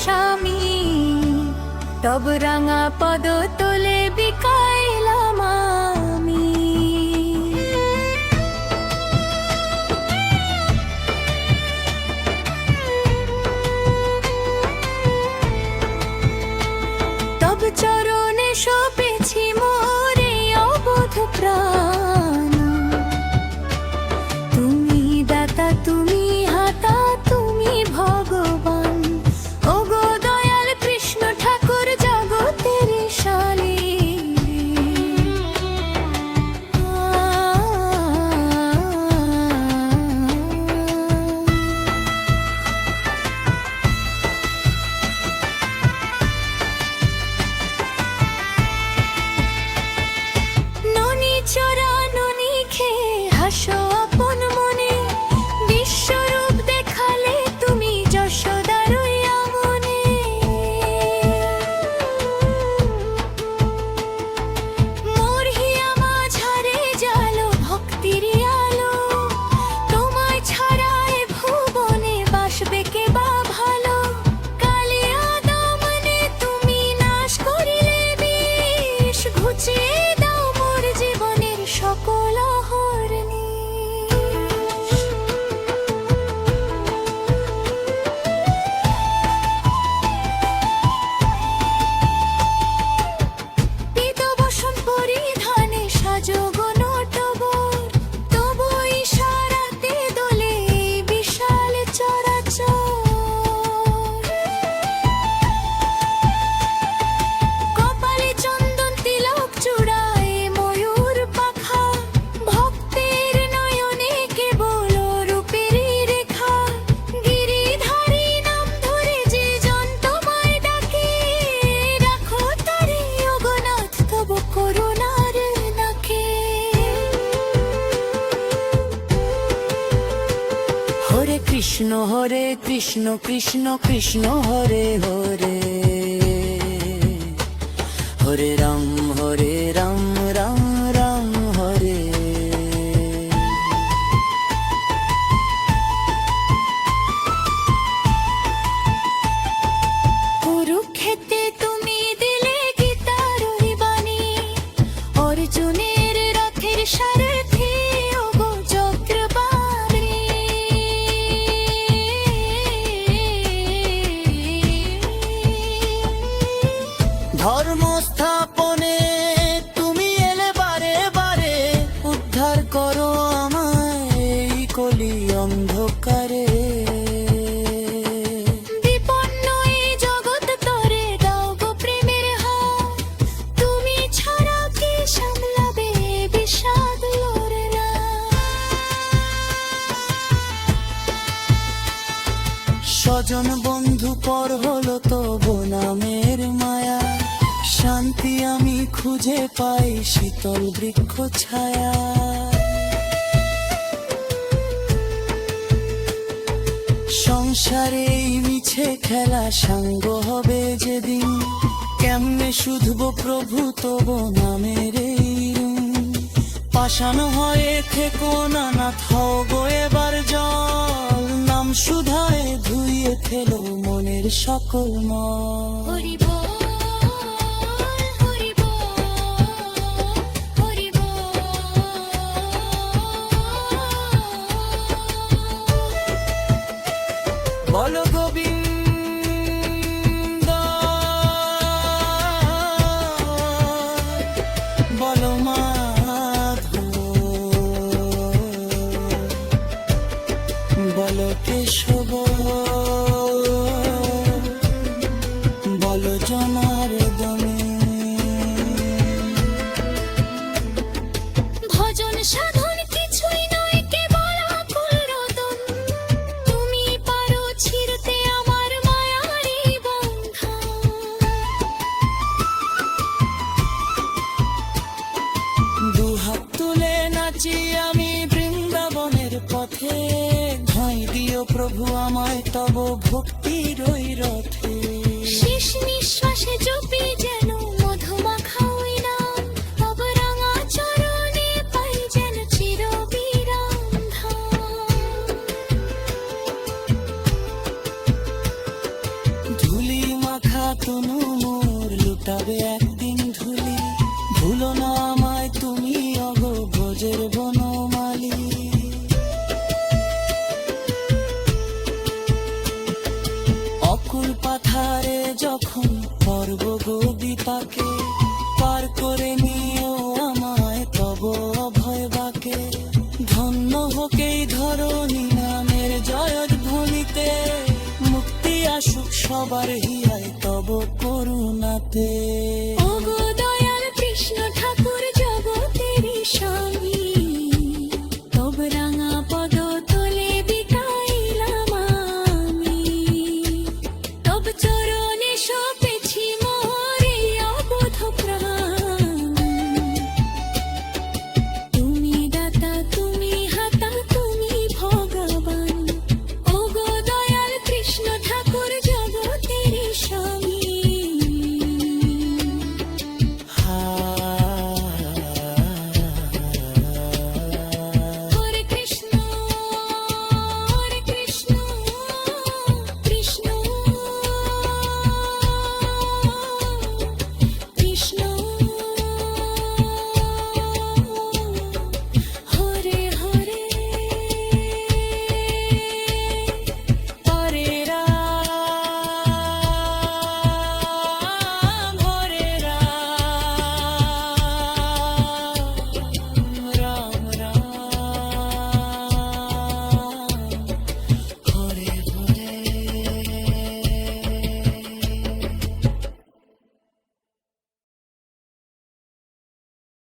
স্বামী, তব রাঙা পদ তোলে বিকাইলাম আমি। তব চরণে সপেছি মোরে অবোধ প্রাণ, তুমি দাতা তুমি হাতা তুমি ভগবান। ওগো দয়াল কৃষ্ণ ঠাকুর জগতের শালী, ননি চোরা ননি খেয়ে হাসো আপন মনে, বিশ্বরূপ দেখালে তুমি যশোদার মনে। মোর হিয়া মাঝারে জালো ভক্তির আলো, তোমায় ছাড়া এ ভুবনে বাসবে কে বা ভালো। কালিয়া দমনে তুমি নাশ করিলে বিষ, ঘুচিয়ে দাও মোর জীবনের সকল অহর্নিশ। পীত বসন পরিধানে সাজো গো নটবর, তবু ইশারাতে দোলে এই বিশাল চরাচর। কপালে চন্দন তিলক চূড়ায় ময়ূর পাখা, ভক্তের নয়নে কেবল রূপেরই রেখা। গিরিধারী নাম ধরে যে জন তোমায় ডাকে, রাখো তারে অগনাথ তব করুণার নাকে। হরে কৃষ্ণ কৃষ্ণ কৃষ্ণ হরে হরে, হরে রাম রাম রাম হরে। কুরুক্ষেত্রে তুমি দিলে গীতার ওই বাণী, অর্জুনের রথের সারথি ওগো চক্রপাণি। ধর্ম স্থাপনে তুমি এলে বারে বারে, উদ্ধার করো আমায় এই কলি অন্ধকারে। বিপন্ন এই জগৎ তরে দাও গো প্রেমের হাত, তুমি ছাড়া কে সামলাবে বিষাদ লোরেরা। স্বজন বন্ধু পর হলো তবু নামের মায়া, শান্তি আমি খুঁজে পাই শীতল বৃক্ষ ছায়া। সংসারে এই মিছে খেলা সাঙ্গ হবে যেদিন, কেমনে শুধবো প্রভু তব নামের এই ঋণ। পাষাণ হয়ে থেকো না নাথ হও গো এবার জল, নাম সুধায় ধুইয়ে ফেলো মনের সকল মল। হরি বল হরি বল হরি বল। বলো গোবিন্দ বলো মাধব, বলো কেশব বলো জনার্দনে। ভজন সাধন কিছুই নয় কেবল আকুল রোদন, তুমি পারো ছিঁড়তে আমার মায়ারি বন্ধন। দুহাত তুলে নাচি আমি বৃন্দাবনের পথে, ধাই দিও প্রভু আমায় তব ভক্তির ওই রথে। শেষ নিঃশ্বাসে জপি যেন মধুমাখা ওই নাম, তব রাঙা চরণে পাই যেন চিরবিরাম ধাম। ধুলি সবার হিয়ায় তব করুণাতে।